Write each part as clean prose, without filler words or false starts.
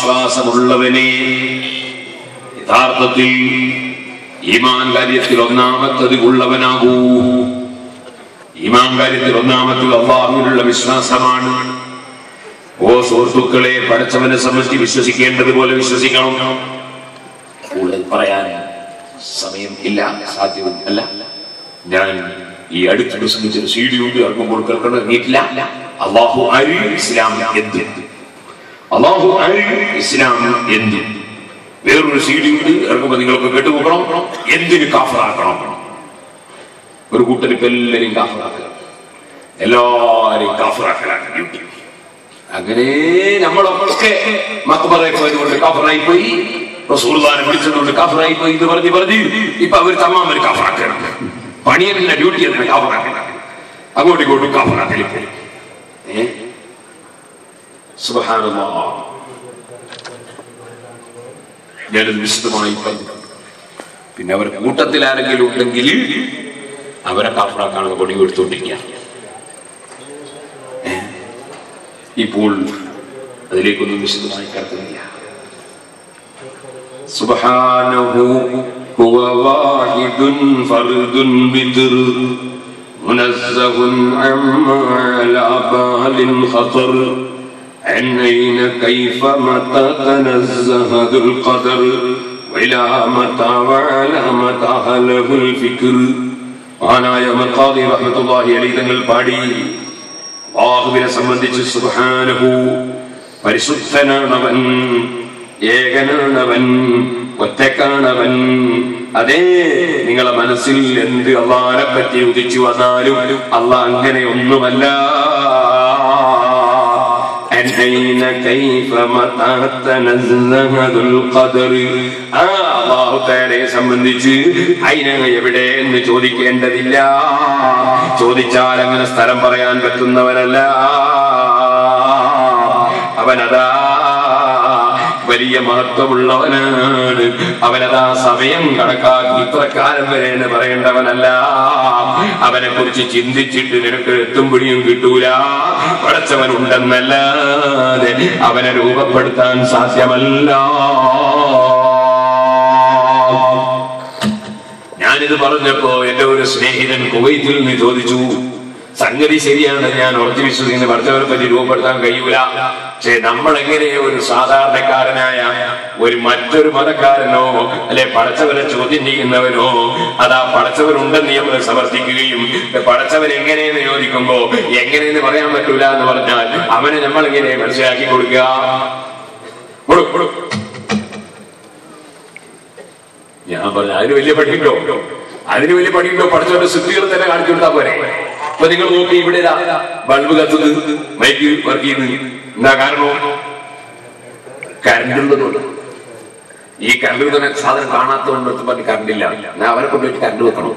വിശ്വാസമുള്ളവനെ യഥാർത്ഥത്തിൽ ഈമാൻ കാര്യത്തിൽ ഒന്നാമത്തത് ഉള്ളവനാകൂ. ഈമാൻ കാര്യത്തിൽ ഒന്നാമത്തത് അല്ലാഹുവിലുള്ള വിശ്വാസമാണ്. ഓ സുഹൃത്തുക്കളെ, പടച്ചവനെ സംബന്ധിച്ച് വിശ്വസിക്കേണ്ടതുപോലെ വിശ്വസിക്കണം. കൂടുതൽ പറയാൻ സമയം ഇല്ല, സാധ്യവും അല്ല. ഞാൻ ഈ അടുത്ത് പ്രസംഗിച്ചൊരു CD ഉണ്ട്, ഇറങ്ങുമ്പോൾ കേൾക്കണം, ഇറങ്ങിയിട്ടില്ല. അല്ലാഹു ആര്, ഇസ്ലാം എന്ത്, അല്ലാഹു ആര്, ഇസ്ലാം എന്ത്. വേറൊരു CD ഉണ്ട്, ഇറങ്ങുമ്പോൾ നിങ്ങളൊക്കെ കേട്ടുപോകണം. എന്തിന് കാഫിറാക്കണം? ഒരു കൂട്ടർ ഇപ്പൊ എല്ലാവരെയും കാഫിറാക്കുക, എല്ലാരെയും കാഫിറാക്കലാണ് ഡ്യൂട്ടി. അങ്ങനെ നമ്മളൊക്കെ മക്ബറയിൽ പോയതുകൊണ്ട് കാഫിറായി പോയി, റസൂലുള്ളാഹിനെ വിളിച്ചതുകൊണ്ട് കാഫിറായി പോയി എന്ന് പറഞ്ഞ് ഇപ്പൊ അവർ തമാമൊരു കാഫിറാക്കണം. പണിയെന്നെ ഡ്യൂട്ടി എന്ന് കാഫിറാക്കണം. അങ്ങോട്ടും ഇങ്ങോട്ടും കാഫിറാക്കലിൽ പോയി. സുബ്ഹാനല്ലാഹ്. ഞാനത് വിശദമായി പറഞ്ഞു. പിന്നെ അവർ കൂട്ടത്തിൽ ആരെങ്കിലും ഉണ്ടെങ്കിൽ അവരെ കാഫിറാക്കാണെന്ന് കൊടി കൊടുത്തുകൊണ്ടിരിക്കുക. ഇപ്പോൾ അതിലേക്കൊന്നും വിശദമായി കടക്കുന്നില്ല. സുബ്ഹാനഹു ഹുവ വാഹിദുൻ ഫർദുൻ ബിദർ മുനസ്സഹുൻ അമ്മാ അലാ ബാലിൻ ഖതർ അൻ അയ്ന കൈഫ മതാ തനസ്സഹ ദുൽ ഖദർ വലാ മതാ വലാ മതാ ലഹുൽ ഫിക്ർ. ആനായ മഖാദി റഹ്മത്തുള്ളാഹി അലൈഹി തങ്ങൾ പാടി അല്ലാഹുവിനെ സംബന്ധിച്ച് സുബ്ഹാനഹു പരിശുദ്ധനാണവൻ, ഏകനാണവൻ, ഒറ്റക്കാണവൻ. അതേ, നിങ്ങളെ മനസ്സിൽ എന്ത് അല്ലാഹുവിനെ പറ്റി ഉദിച്ചു വന്നാലും അല്ലാഹ് അങ്ങനെ ഒന്നുമല്ല. അല്ലാഹു തആലയെ സംബന്ധിച്ച് അയിന എവിടെ എന്ന് ചോദിക്കേണ്ടതില്ല. ചോദിച്ചാൽ അങ്ങനെ സ്ഥലം പറയാൻ പറ്റുന്നവനല്ല. അവനതാ വലിയ മഹത്വമുള്ളവനാണ്. അവനതാ സമയം കണക്കാക്കി ഇത്ര കാലം വരെ എന്ന് പറയേണ്ടവനല്ല. അവനെ കുറിച്ച് ചിന്തിച്ചിട്ട് നിനക്ക് എത്തും പിടിയും കിട്ടൂല. പടച്ചവനുണ്ടെന്നല്ലാതെ അവനെ രൂപപ്പെടുത്താൻ സാധ്യമല്ല. ഞാനിത് പറഞ്ഞപ്പോ എന്റെ ഒരു സ്നേഹിതൻ കുവൈത്തിൽ നിന്ന് ചോദിച്ചു, സംഗതി ശരിയാണ്, ഞാൻ ഉറച്ചു വിശ്വസിക്കുന്ന പടച്ചവനെ പറ്റി രൂപപ്പെടുത്താൻ കഴിയൂല. പക്ഷെ നമ്മളെങ്ങനെ ഒരു സാധാരണക്കാരനായ ഒരു മറ്റൊരു മതക്കാരനോ അല്ലെ പടച്ചവനെ ചോദ്യം ചെയ്യുന്നവനോ അതാ പടച്ചവനുണ്ടെന്ന് നമ്മൾ സമർത്ഥിക്കുകയും പടച്ചവൻ എങ്ങനെയെന്ന് ചോദിക്കുമ്പോ എങ്ങനെയെന്ന് പറയാൻ പറ്റൂല എന്ന് പറഞ്ഞാൽ അവനെ നമ്മൾ എങ്ങനെ മനസ്സിലാക്കി കൊടുക്കുക? ഞാൻ പറഞ്ഞു, അതിന് വലിയ പഠിക്കോ? പടച്ചവന്റെ സിദ്ധികൾ തന്നെ കാണിച്ചു കൊടുത്താൽ പോരെ. അപ്പൊ നിങ്ങൾ നോക്കി, ഇവിടെ ബൾബ് കത്തുന്നത്, മൈക്ക് വർക്ക് ചെയ്യുന്നത്, എന്താ കാരണം? കറണ്ട് ഉള്ളതുകൊണ്ട്. ഈ കറണ്ട് തന്നെ സാധനം കാണാത്തതുകൊണ്ട് പറഞ്ഞ് കറണ്ട് ഇല്ല, ഞാൻ അവരെ കൊണ്ടുപോയിട്ട് കറണ്ട് വെക്കണം.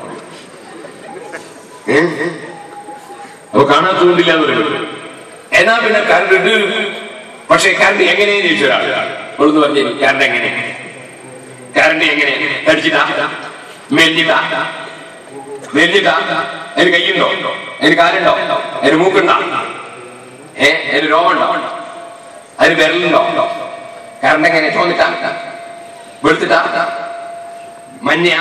അപ്പൊ കാണാത്തതുകൊണ്ടില്ല എന്ന് പറയുന്നത്. എന്നാ പിന്നെ കറണ്ട് ഉണ്ട്, പക്ഷെ കറണ്ട് എങ്ങനെയെന്ന് ചോദിച്ചൊരാൾ ഒന്ന് പറഞ്ഞു, കറണ്ട് എങ്ങനെ അടിച്ചിട്ടാ മെല്ലിട്ടാ അതിന് കയ്യുണ്ടോ, അതിന് കാലുണ്ടോ, അതിന് മൂക്കുണ്ടോ, അതിന് രോഗമുണ്ടോ, അതിന് വിരലുണ്ടോ? കറണ്ട് എങ്ങനെ? ചോന്നിട്ടാ, വെളുത്തിട്ടാ, മഞ്ഞയാ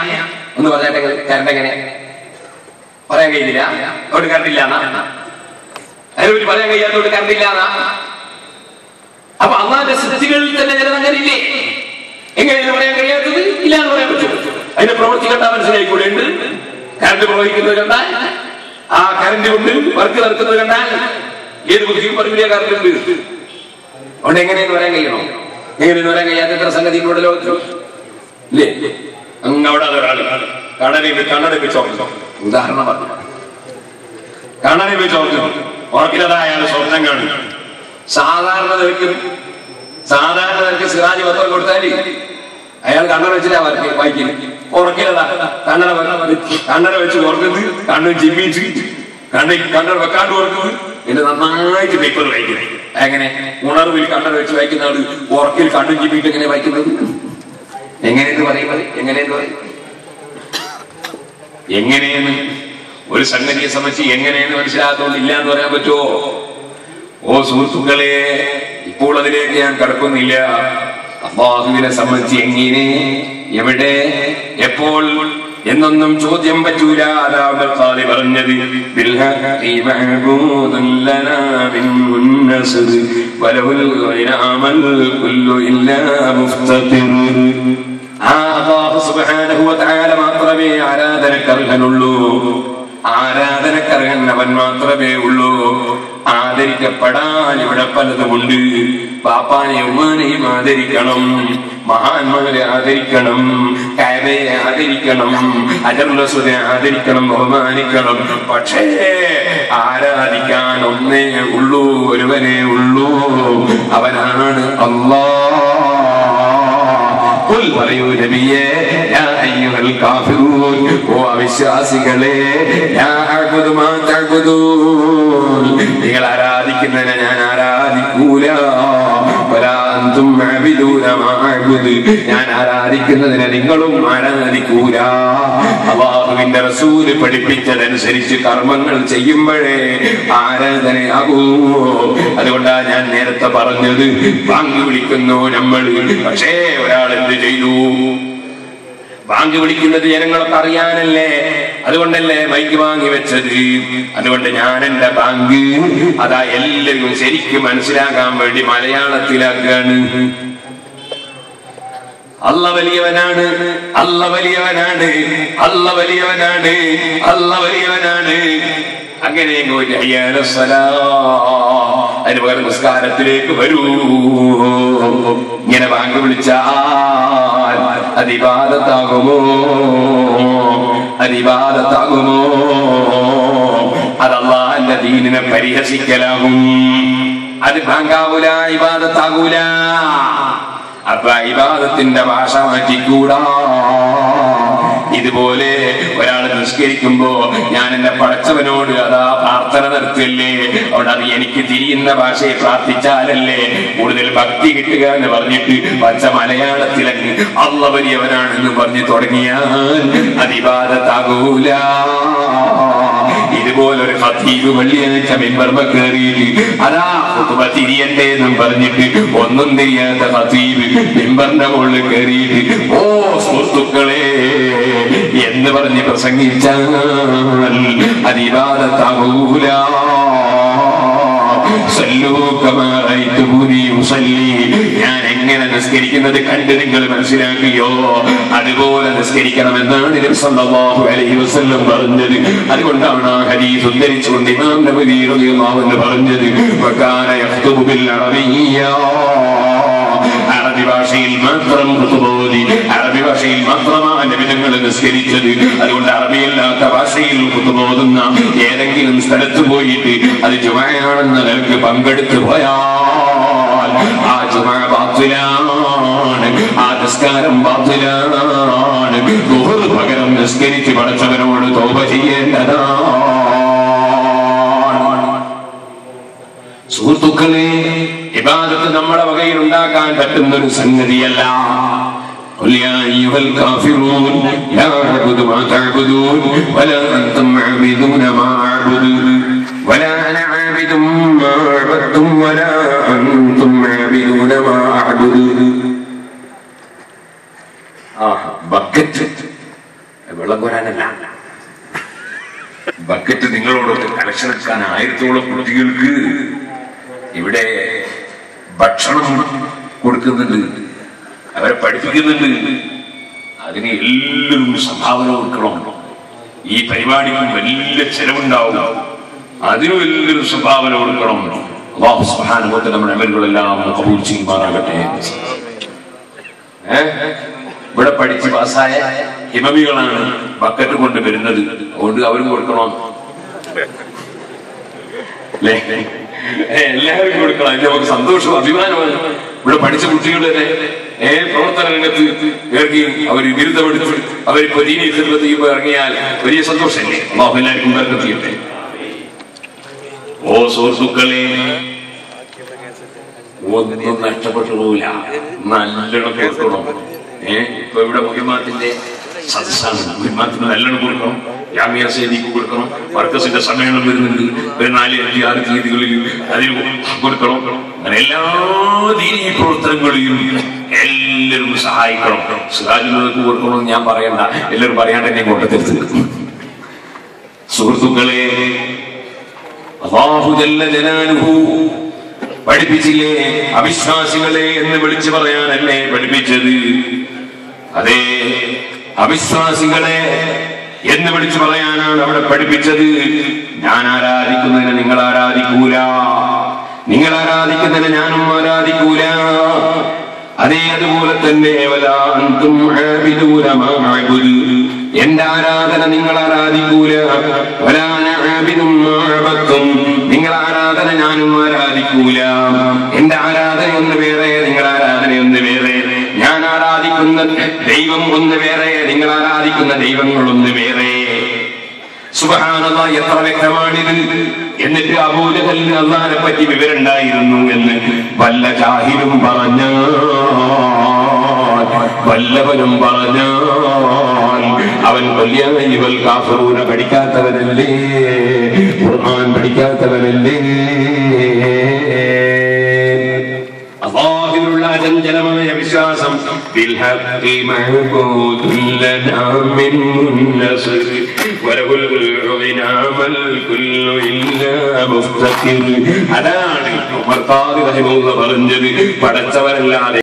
ഒന്ന് പറഞ്ഞിട്ട് കറണ്ട് എങ്ങനെ പറയാൻ കഴിയുന്നില്ല. അവിടെ കറണ്ട് ഇല്ലാന്നാ, അതിനെപ്പറ്റി പറയാൻ കഴിയാത്തോണ്ട് കറണ്ട് ഇല്ലാന്നാ. അപ്പൊ അള്ളാന്റെ സൃഷ്ടികളിൽ തന്നെ നിലനിന്നില്ലേ? എങ്ങനെയാണ് പറയാൻ കഴിയാത്തത്? ഇല്ലാന്ന് പറയാൻ പറ്റും. അതിന്റെ പ്രവൃത്തി കണ്ടാൽ മനസ്സിലായിക്കൂടെ? ഉണ്ട്. കറണ്ട് പ്രവഹിക്കുന്നത് കണ്ടാൽ, ആ കറണ്ട് കൊണ്ട് വർക്ക് നടക്കുന്നത് കണ്ടാൽ ഏത് ബുദ്ധിയും പറയൂല കറണ്ട് ഉണ്ട്. അതുകൊണ്ട് എങ്ങനെയെന്ന് പറയാൻ കഴിയണോ? എങ്ങനെയെന്ന് പറയാൻ കഴിയാത്ത എത്ര സംഗതികളുടെ ലോകത്തിൽ ഇല്ലേ? അങ്ങവിടെ അതൊരാൾ കണ്ണട വെച്ചോർക്കുന്നു. ഉദാഹരണം പറഞ്ഞു, കണ്ണട വെച്ചോർക്കുന്നു. ഉറക്കിലതാ അയാൾ സ്വപ്നം കാണും. സാധാരണ നിരക്ക് സിറാജ് പത്രം കൊടുത്താല് അയാൾ കണ്ണട വെച്ചിട്ടാ വായിക്കുന്നു. ഉറക്കിലതാ കണ്ണട വെച്ച് ഓർക്കുന്നത്, കണ്ണും ചിമ്മിച്ച് കണ്ണട വെക്കാണ്ട് ഓർക്കുന്നത്. പിന്നെ നന്നായിട്ട് പേപ്പർ വായിക്കുന്നത്. എങ്ങനെ? ഉണർവിൽ കണ്ണട വെച്ച് വായിക്കുന്ന ആള് ഉറക്കിൽ കണ്ണും ചിമ്മിട്ട് എങ്ങനെ വായിക്കുന്നത്? എങ്ങനെയെന്ന് പറയുന്നത്? എങ്ങനെയെന്ന് ഒരു സംഗതിയെ സംബന്ധിച്ച് എങ്ങനെയെന്ന് മനസ്സിലാകാത്തോണ്ട് ഇല്ല എന്ന് പറയാൻ പറ്റുമോ? ഓ സുഹൃത്തുക്കളെ, ഈ ഇപ്പോൾ അതിലേക്ക് ഞാൻ കടക്കുന്നില്ല. അല്ലാഹുവിനെ സംബന്ധിച്ച് എങ്ങനെ, എവിടെ, എപ്പോൾ എന്നൊന്നും ചോദ്യം പറ്റൂല. അതാണ് ഖാദി പറഞ്ഞത്, ബിൽഹഖി മഅബൂദുൻ ലനാ മിൻ നസ്ർ വലഹുൽ ഖിനാമൽ കുല്ലു ഇല്ലാ മുഫ്തഖിർ. അല്ലാഹു സുബ്ഹാനഹു വ തആല മാത്രമേ ആരാധനക്കർഹനുള്ളൂ. ആരാധനക്കർഹൻ മാത്രമേ ഉള്ളൂ. ആദരിക്കപ്പെടാൻ ഇവിടെ പലതുമുണ്ട്. പാപ്പാനെയും ഉമ്മാനെയും ആദരിക്കണം, മഹാന്മാരെ ആദരിക്കണം, കഅബയെ ആദരിക്കണം, ഹജറുൽ അസ്വദെ ആദരിക്കണം, ബഹുമാനിക്കണം. പക്ഷേ ആരാധിക്കാൻ ഒന്നേ ഉള്ളൂ, ഒരുവനേ ഉള്ളൂ, അവനാണ് അല്ലാഹ്. ഖുൽ പറയൂ നബിയേ, യാ അയ്യുഹൽ കാഫിറൂൻ, ഓ അവിശ്വാസികളെ, ലാ അഅ്ബുദു മാ തഅ്ബുദൂൻ, നിങ്ങൾ ആരാധിക്കുന്നതിനെ ഞാൻ ആരാധിക്കൂല. വലാ അൻതും അഅ്ബിദൂന മാ അഅ്ബുദു, ഞാൻ ആരാധിക്കുന്നതിനെ നിങ്ങളും ആരാധിക്കൂല. അല്ലാഹുവിന്റെ റസൂൽ പഠിപ്പിച്ചതനുസരിച്ച് കർമ്മങ്ങൾ ചെയ്യുമ്പോഴേ ആരാധനയാകൂ. അതുകൊണ്ടാണ് ഞാൻ നേരത്തെ പറഞ്ഞത്, ബാങ്ക് വിളിക്കുന്നു നമ്മൾ, പക്ഷേ ഒരാൾ എന്ത് ചെയ്തു? ബാങ്ക് വിളിക്കുന്നത് ജനങ്ങളൊക്കെ അറിയാനല്ലേ, അതുകൊണ്ടല്ലേ മൈക്ക് വാങ്ങി വെച്ചത്. അതുകൊണ്ട് ഞാൻ എന്റെ ബാങ്ക് അതാ എല്ലാവരും ശരിക്കും മനസ്സിലാക്കാൻ വേണ്ടി മലയാളത്തിലാക്കാണ്. അല്ല വലിയവനാണ്, അല്ല വലിയവനാണ്, അല്ല വലിയവനാണ്, അല്ല വലിയവനാണ്. അങ്ങനെ അതിന് പകരം നിസ്കാരത്തിലേക്ക് വരൂ. ഇങ്ങനെ ബാങ്ക് വിളിച്ചാൽ അത് ഇബാദത്താകുമോ? അത് ഇബാദത്താകുമോ? അത് അല്ലാഹുവിന്റെ ദീനിനെ പരിഹസിക്കലാകും. അത് ബാങ്കാവൂല, ഇബാദത്താകൂല. അപ്പൊ ഇബാദത്തിന്റെ ഭാഷ മാറ്റിക്കൂടാ. ഇതുപോലെ ഒരാൾ നിസ്കരിക്കുമ്പോ ഞാൻ എന്റെ പടച്ചവനോട് അതാ പ്രാർത്ഥന നടത്തിയല്ലേ, അവിടെ അത് എനിക്ക് തിരിയുന്ന ഭാഷയെ പ്രാർത്ഥിച്ചാലല്ലേ കൂടുതൽ ഭക്തി കിട്ടുക എന്ന് പറഞ്ഞിട്ട് പച്ച മലയാളത്തിലങ്ങ് അല്ല വലിയവനാണെന്ന് പറഞ്ഞു തുടങ്ങിയാൽ അത് ഇബാദത്താകൂല. ഇതുപോലൊരു ഖതീബ് വെള്ളിയാഴ്ച മിമ്പർമ കയറിയിട്ട് അതാ ഖുതുബ തിരിയണ്ടേ എന്നും പറഞ്ഞിട്ട് ഒന്നും തിരിയാത്ത ഖതീബ് മിമ്പറിന്റെ മുകളിൽ കയറിയിട്ട് ഓ സുഹൃത്തുക്കളെ എന്ന് പറഞ്ഞ് പ്രസംഗിച്ചാൽ അത് ഇബാദത്താകൂല. ഞാൻ എങ്ങനെ നിസ്കരിക്കുന്നത് കണ്ട് നിങ്ങൾ മനസ്സിലാക്കിയോ? അതുപോലെ നിസ്കരിക്കണമെന്നാണ് നബി സല്ലല്ലാഹു അലൈഹി വസല്ലം പറഞ്ഞത്. അതുകൊണ്ടാണ് ആ ഹദീസ് ഉദ്ധരിച്ചുകൊണ്ട് ഇമാം നബവി റളിയല്ലാഹു അൻഹു പറഞ്ഞത്, വകാന യഖ്തുബു ബിൽ അറബിയ്യ, അറബി ഭാഷയിൽ മാത്രം ഖുതുബോദി, അറബി ഭാഷയിൽ മാത്രമാണ് നബി തങ്ങൾ നിസ്കരിച്ചത്. അതുകൊണ്ട് അറബിയല്ലാത്ത ഭാഷയിൽ ഖുതുബോദുന്ന ഏതെങ്കിലും സ്ഥലത്ത് പോയിട്ട് അത് ജുമഅയാണെന്ന നിലക്ക് പങ്കെടുത്തു പോയാൽ ആ ജുമഅ ബാത്തിലാണ്, ആ നിസ്കാരം ബാത്തിലാണ്. ദുഹർ പകരം നിസ്കരിച്ച് പടച്ചവനോട് തൗബ ചെയ്യേണ്ടതാണ്. സുഹൃത്തുക്കളെ, ഇബാദത്ത് നമ്മുടെ വകയിൽ ഉണ്ടാക്കാൻ പറ്റുന്ന ഒരു സംഗതിയല്ല. قل يا أيها الكافرون لا أعبد ما تعبدون ولا أنتم عابدون ما أعبد ولا أنا عابد ما عبدتم ولا أنتم عابدون ما أعبد. ബക്കറ്റ് വെള്ളം കോരാനല്ല, ബക്കറ്റ് നിങ്ങളോടൊക്കെ കളക്ഷൻ എടുക്കാൻ 1000ഓളം കുട്ടികൾക്ക് ഇവിടെ ഭക്ഷണം കൊടുക്കുന്നുണ്ട്, അവരെ പഠിപ്പിക്കുന്നുണ്ട്. അതിന് എല്ലാവരും സംഭാവന കൊടുക്കണം. ഈ പരിപാടിക്ക് വലിയ ചെലവുണ്ടാവും, അതിനും എല്ലാവരും സംഭാവന കൊടുക്കണം. അല്ലാഹു സുബ്ഹാനഹു വ തആല നമ്മുടെ അമലുകളെല്ലാം കബൂൽ ചെയ്യുമാറാകട്ടെ. ഇവിടെ പഠിച്ച് പാസ്സായ ഹിമമികളാണ് ബക്കറ്റ് കൊണ്ട് വരുന്നത്, അതുകൊണ്ട് അവരും കൊടുക്കണം. എല്ലാവരും കൊടുക്കണം. അതിന് നമുക്ക് സന്തോഷവും അഭിമാനമാണ്. ഇവിടെ പഠിച്ച കുട്ടികൾ തന്നെ പ്രവർത്തന രംഗത്ത് ഇറങ്ങി അവർ ബിരുദമെടുത്ത് അവരിപ്പോ ദീനീ ഖിദ്മത്ത് ചെയ്യുമ്പോൾ ഇറങ്ങിയാൽ വലിയ സന്തോഷമല്ലേ? അല്ലാഹു എല്ലാവർക്കും ബർക്കത്ത് ചെയ്യട്ടെ. ഓ സുഹൃത്തുക്കളെ, ഒന്നും നഷ്ടപ്പെട്ടു പോവില്ല, നല്ലോണം കേൾക്കണം. ഇപ്പൊ ഇവിടെ മുഹിമാത്തിന്റെ സദസ്സാണ്. ഉമ്മത്തിന് നല്ലോണം കൊടുക്കണം, ജാമിയ സേദിക്ക് കൊടുക്കണം, വർക്കസിന്റെ സമ്മേളനം വരുന്നുണ്ട്, ഒരു 4-5-6 തീയതികളിൽ അതിൽ കൊടുക്കണം. അങ്ങനെ എല്ലാ ദീനീ പ്രവർത്തനങ്ങളിലും എല്ലാവരും സഹായിക്കണം. സിറാജുലേക്ക് കൊടുക്കണമെന്ന് ഞാൻ പറയണ്ട, എല്ലാവരും പറയാണ്ട് എന്നെ കൊണ്ടെത്തിരുത്ത്. സുഹൃത്തുക്കളെ, അല്ലാഹു ജല്ല ജലാലുഹു പഠിപ്പിച്ചില്ലേ? അവിശ്വാസികളെ എന്ന് വിളിച്ചു പറയാനല്ലേ പഠിപ്പിച്ചത്? അതെ, അവിശ്വാസികളെ എന്ന് വിളിച്ചു പറയാനാണ് അവിടെ പഠിപ്പിച്ചത്. ഞാൻ ആരാധിക്കുന്നതിനെ നിങ്ങൾ ആരാധിക്കൂല, നിങ്ങൾ ആരാധിക്കുന്നതിനെ ഞാനും ആരാധിക്കൂല. അതേ, അതുപോലെ തന്നെ എന്റെ ആരാധന നിങ്ങൾ ആരാധിക്കൂല, നിങ്ങൾ ആരാധന ഞാനും ആരാധിക്കൂല. എന്റെ ആരാധന ഒന്ന് വേറെ, നിങ്ങൾ ആരാധന ഒന്ന് വേറെ. ഞാൻ ആരാധിക്കുന്ന ദൈവം ഒന്ന് വേറെ, നിങ്ങൾ ആരാധിക്കുന്ന ദൈവങ്ങളൊന്ന് വേറെ. സുബ്ഹാനല്ലാഹ്, എത്ര വ്യക്തമാണിത്. എന്നിട്ട് അബൂജഹലിന് അല്ലാഹനെ പറ്റി വിവരമുണ്ടായിരുന്നു എന്ന് വല്ല ജാഹിലും പറഞ്ഞാൽ, വല്ലവനും പറഞ്ഞാൽ അവൻ ഇവൽ കാഫിറൂന പഠിക്കാത്തവനല്ലേ, ഖുർആൻ പഠിക്കാത്തവനല്ലേ. അല്ലാഹുവിലുള്ള അചഞ്ചലമായ വിശ്വാസം അതാണ് ഉമർ ഖാദി റഹിമഹുല്ലാഹ് പറഞ്ഞത്. പടച്ചവരല്ലാതെ